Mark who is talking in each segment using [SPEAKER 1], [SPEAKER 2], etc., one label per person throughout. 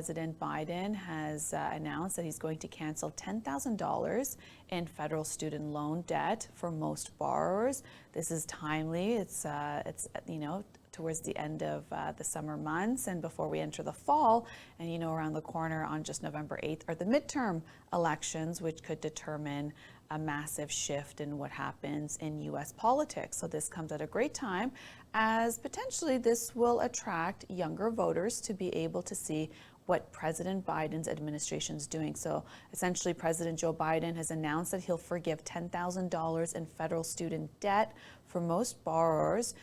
[SPEAKER 1] President Biden has announced that he's going to cancel $10,000 in federal student loan debt for most borrowers. This is timely. It's towards the end of the summer months and before we enter the fall. And around the corner on just November 8th are the midterm elections, which could determine a massive shift in what happens in U.S. politics. So this comes at a great time, as potentially this will attract younger voters to be able to see what President Biden's administration is doing. So essentially, President Joe Biden has announced that he'll forgive $10,000 in federal student debt for most borrowers.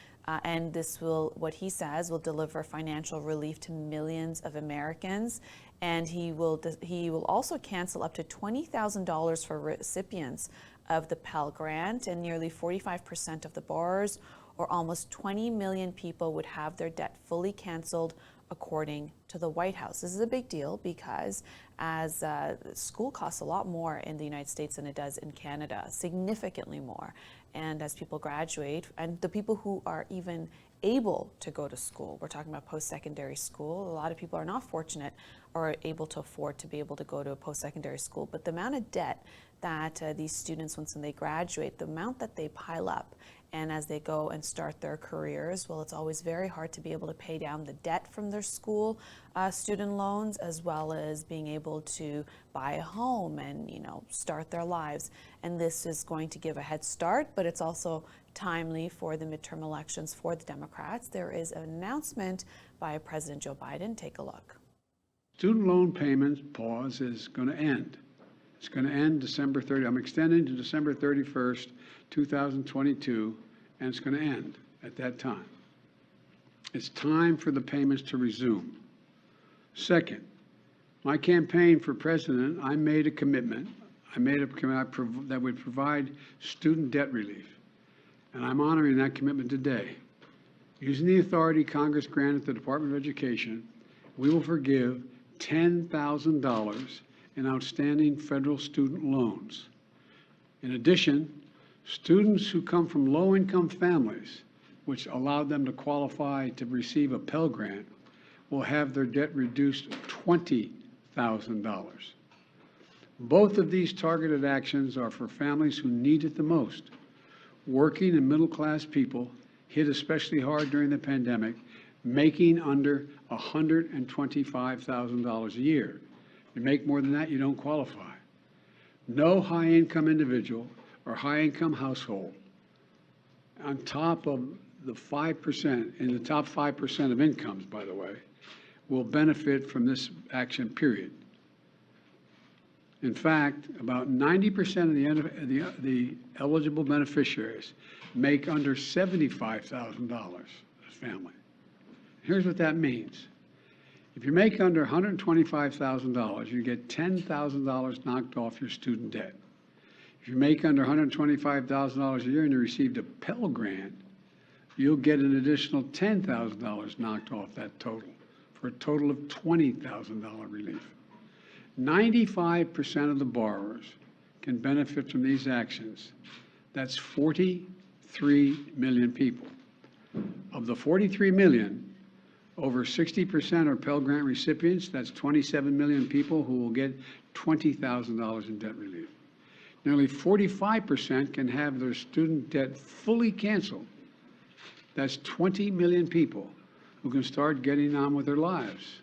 [SPEAKER 1] And this will, what he says, will deliver financial relief to millions of Americans. And he will also cancel up to $20,000 for recipients of the Pell Grant, and nearly 45% of the borrowers, or almost 20 million people, would have their debt fully canceled, according to the White House. This is a big deal because as school costs a lot more in the United States than it does in Canada, significantly more. And as people graduate, and the people who are even able to go to school, we're talking about post-secondary school. A lot of people are not fortunate or able to afford to be able to go to a post-secondary school, but the amount of debt that these students, once they graduate, the amount that they pile up, and as they go and start their careers, well, it's always very hard to be able to pay down the debt from their school student loans, as well as being able to buy a home and, start their lives. And this is going to give a head start, but it's also timely for the midterm elections for the Democrats. There is an announcement by President Joe Biden. Take a look.
[SPEAKER 2] Student loan payments pause is going to end. It's going to end December 30. I'm extending to December 31st, 2022, and it's going to end at that time. It's time for the payments to resume. Second, my campaign for president, I made a commitment. That would provide student debt relief, and I'm honoring that commitment today. Using the authority Congress granted the Department of Education, we will forgive $10,000 in outstanding federal student loans. In addition, students who come from low-income families, which allowed them to qualify to receive a Pell Grant, will have their debt reduced $20,000. Both of these targeted actions are for families who need it the most. Working and middle-class people hit especially hard during the pandemic, making under $125,000 a year. If you make more than that, you don't qualify. No high-income individual or high-income household, on top of the 5%, in the top 5% of incomes, by the way, will benefit from this action, period. In fact, about 90% of the eligible beneficiaries make under $75,000 as family. Here's what that means. If you make under $125,000, you get $10,000 knocked off your student debt. If you make under $125,000 a year and you received a Pell Grant, you'll get an additional $10,000 knocked off that total, for a total of $20,000 relief. 95% of the borrowers can benefit from these actions. That's 43 million people. Of the 43 million, over 60% are Pell Grant recipients. That's 27 million people who will get $20,000 in debt relief. Nearly 45% can have their student debt fully canceled. That's 20 million people who can start getting on with their lives.